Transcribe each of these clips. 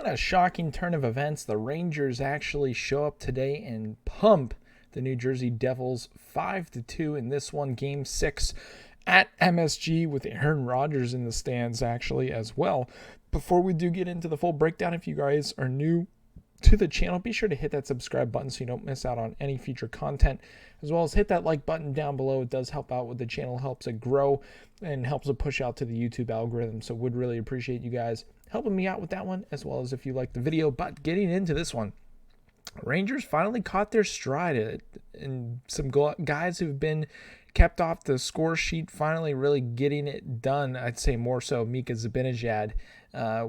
In a shocking turn of events, the Rangers actually show up today and pump the New Jersey Devils 5-2 in this one, Game 6 at MSG, with Aaron Rodgers in the stands actually as well. Before we do get into the full breakdown, if you guys are new to the channel, be sure to hit that subscribe button so you don't miss out on any future content, as well as hit that like button down below. It does help out with the channel, helps it grow, and helps it push out to the YouTube algorithm. So would really appreciate you guys helping me out with that one, as well as if you like the video. But getting into this one, Rangers finally caught their stride, and some guys who've been kept off the score sheet finally really getting it done. I'd say more so Mika Zibanejad,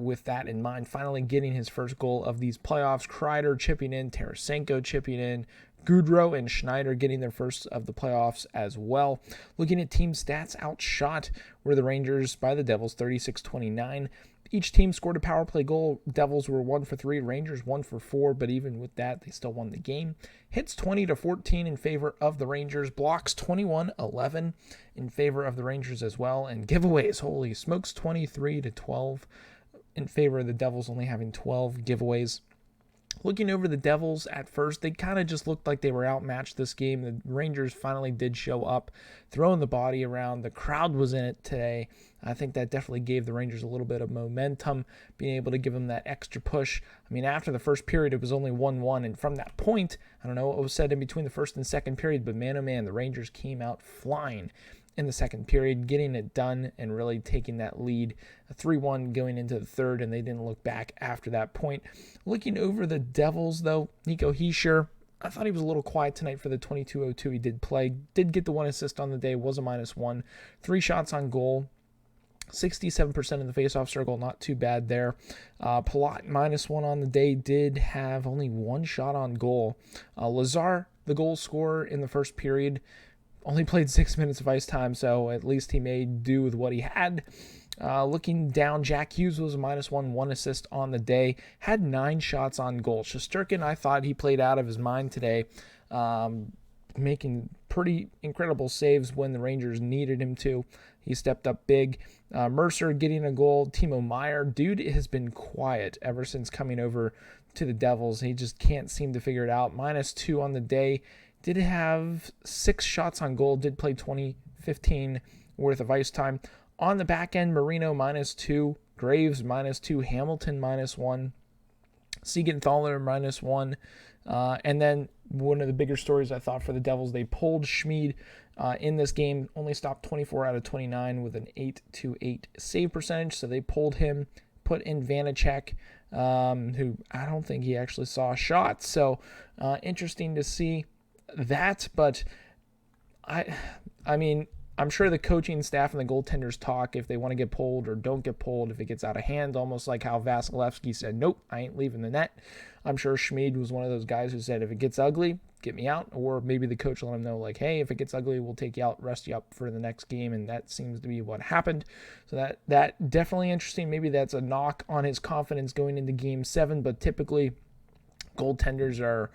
with that in mind, finally getting his first goal of these playoffs. Kreider chipping in, Tarasenko chipping in, Gaudreau and Schneider getting their first of the playoffs as well. Looking at team stats, outshot were the Rangers by the Devils 36-29. Each team scored a power play goal. Devils were 1 for 3, Rangers 1 for 4, but even with that, they still won the game. Hits 20-14 in favor of the Rangers. Blocks 21-11 in favor of the Rangers as well. And giveaways, holy smokes, 23-12 in favor of the Devils, only having 12 giveaways. Looking over the Devils at first, they kind of just looked like they were outmatched this game. The Rangers finally did show up, throwing the body around. The crowd was in it today. I think that definitely gave the Rangers a little bit of momentum, being able to give them that extra push. I mean, after the first period, it was only 1-1, and from that point, I don't know what was said in between the first and second period, but man, oh man, the Rangers came out flying in the second period, getting it done and really taking that lead, 3-1 going into the third, and they didn't look back after that point. Looking over the Devils, though, Nico Hischier, I thought he was a little quiet tonight for the 22-02 he did play. Did get the one assist on the day, was a -1. 3 shots on goal, 67% in the faceoff circle, not too bad there. Palat -1 on the day, did have only 1 shot on goal. Lazar, the goal scorer in the first period, only played 6 minutes of ice time, so at least he made do with what he had. Looking down, Jack Hughes was a -1, 1 assist on the day, had 9 shots on goal. Shesterkin, I thought he played out of his mind today, making pretty incredible saves when the Rangers needed him to. He stepped up big. Mercer getting a goal. Timo Meier, dude has been quiet ever since coming over to the Devils. He just can't seem to figure it out. -2 on the day. Did have 6 shots on goal, did play 15 worth of ice time. On the back end, Marino -2, Graves -2, Hamilton -1, Siegenthaler -1. And then one of the bigger stories I thought for the Devils, they pulled Schmid in this game, only stopped 24 out of 29 with an 828 save percentage. So they pulled him, put in Vanacek, who I don't think he actually saw a shot. So interesting to see that, but I mean, I'm sure the coaching staff and the goaltenders talk if they want to get pulled or don't get pulled if it gets out of hand, almost like how Vasilevsky said, nope, I ain't leaving the net. I'm sure Schmid was one of those guys who said, if it gets ugly, get me out. Or maybe the coach let him know, like, hey, if it gets ugly, we'll take you out, rest you up for the next game, and that seems to be what happened. So that definitely interesting. Maybe that's a knock on his confidence going into Game 7, but typically goaltenders are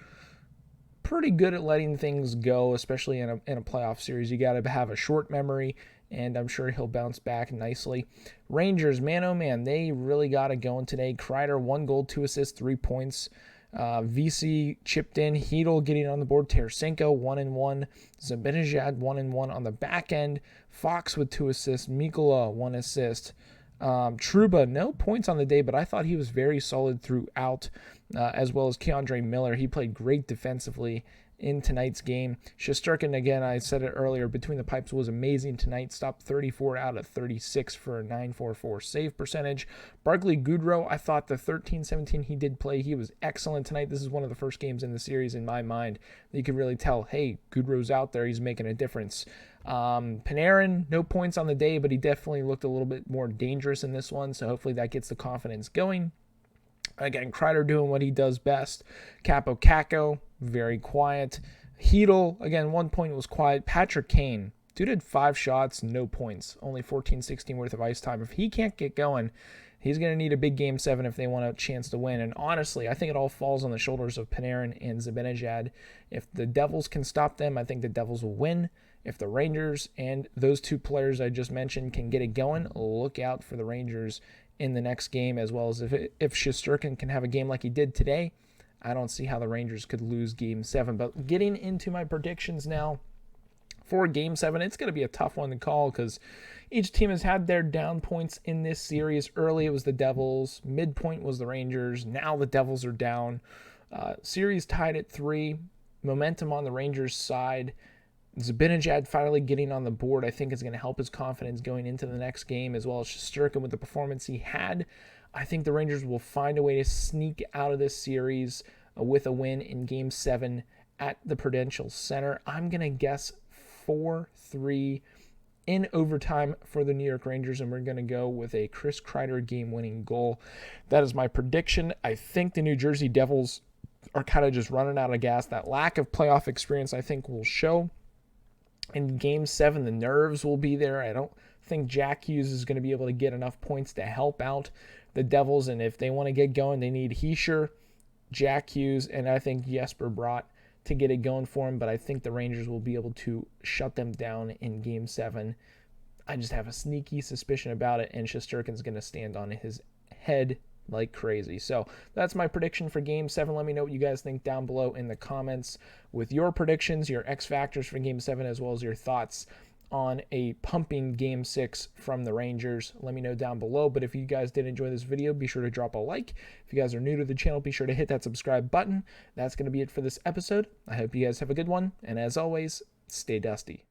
pretty good at letting things go, especially in a playoff series. You got to have a short memory, and I'm sure he'll bounce back nicely. Rangers, man, oh man, they really got it going today. Kreider, 1 goal, 2 assists, 3 points. VC chipped in. Hedl getting on the board. Tarasenko, 1-1. Zibanejad, 1-1 on the back end. Fox with 2 assists. Mikula, 1 assist. Trouba, no points on the day, but I thought he was very solid throughout, as well as Keandre Miller. He played great defensively in tonight's game. Shesterkin, again, I said it earlier, between the pipes was amazing tonight. Stopped 34 out of 36 for a 944 save percentage. Barclay Goodrow, I thought the 13-17 he did play, he was excellent tonight. This is one of the first games in the series in my mind that you could really tell, hey, Goodrow's out there, he's making a difference. Panarin, no points on the day, but he definitely looked a little bit more dangerous in this one, so hopefully that gets the confidence going. Again, Kreider doing what he does best. Capo Caco, very quiet. Hedl, again, 1 point was quiet. Patrick Kane, dude had 5 shots, no points, only 14-16 worth of ice time. If he can't get going, he's going to need a big Game 7 if they want a chance to win. And honestly, I think it all falls on the shoulders of Panarin and Zibanejad. If the Devils can stop them, I think the Devils will win. If the Rangers and those 2 players I just mentioned can get it going, look out for the Rangers in the next game, as well as if Shesterkin can have a game like he did today, I don't see how the Rangers could lose Game 7. But getting into my predictions now for Game 7, it's going to be a tough one to call because each team has had their down points in this series. Early, it was the Devils. Midpoint was the Rangers. Now the Devils are down. Series tied at 3. Momentum on the Rangers' side. Zibanejad finally getting on the board, I think, is going to help his confidence going into the next game, as well as Shesterkin with the performance he had. I think the Rangers will find a way to sneak out of this series with a win in Game 7 at the Prudential Center. I'm going to guess 4-3 in overtime for the New York Rangers, and we're going to go with a Chris Kreider game-winning goal. That is my prediction. I think the New Jersey Devils are kind of just running out of gas. That lack of playoff experience, I think, will show. In Game 7, the nerves will be there. I don't think Jack Hughes is going to be able to get enough points to help out the Devils, and if they want to get going, they need Hischier, Jack Hughes, and I think Jesper Bratt to get it going for him, but I think the Rangers will be able to shut them down in Game 7. I just have a sneaky suspicion about it, and Shesterkin's going to stand on his head like crazy. So that's my prediction for Game 7. Let me know what you guys think down below in the comments with your predictions, your X factors for Game 7, as well as your thoughts on a pumping Game 6 from the Rangers. Let me know down below. But if you guys did enjoy this video, be sure to drop a like. If you guys are new to the channel, be sure to hit that subscribe button. That's going to be it for this episode. I hope you guys have a good one. And as always, stay dusty.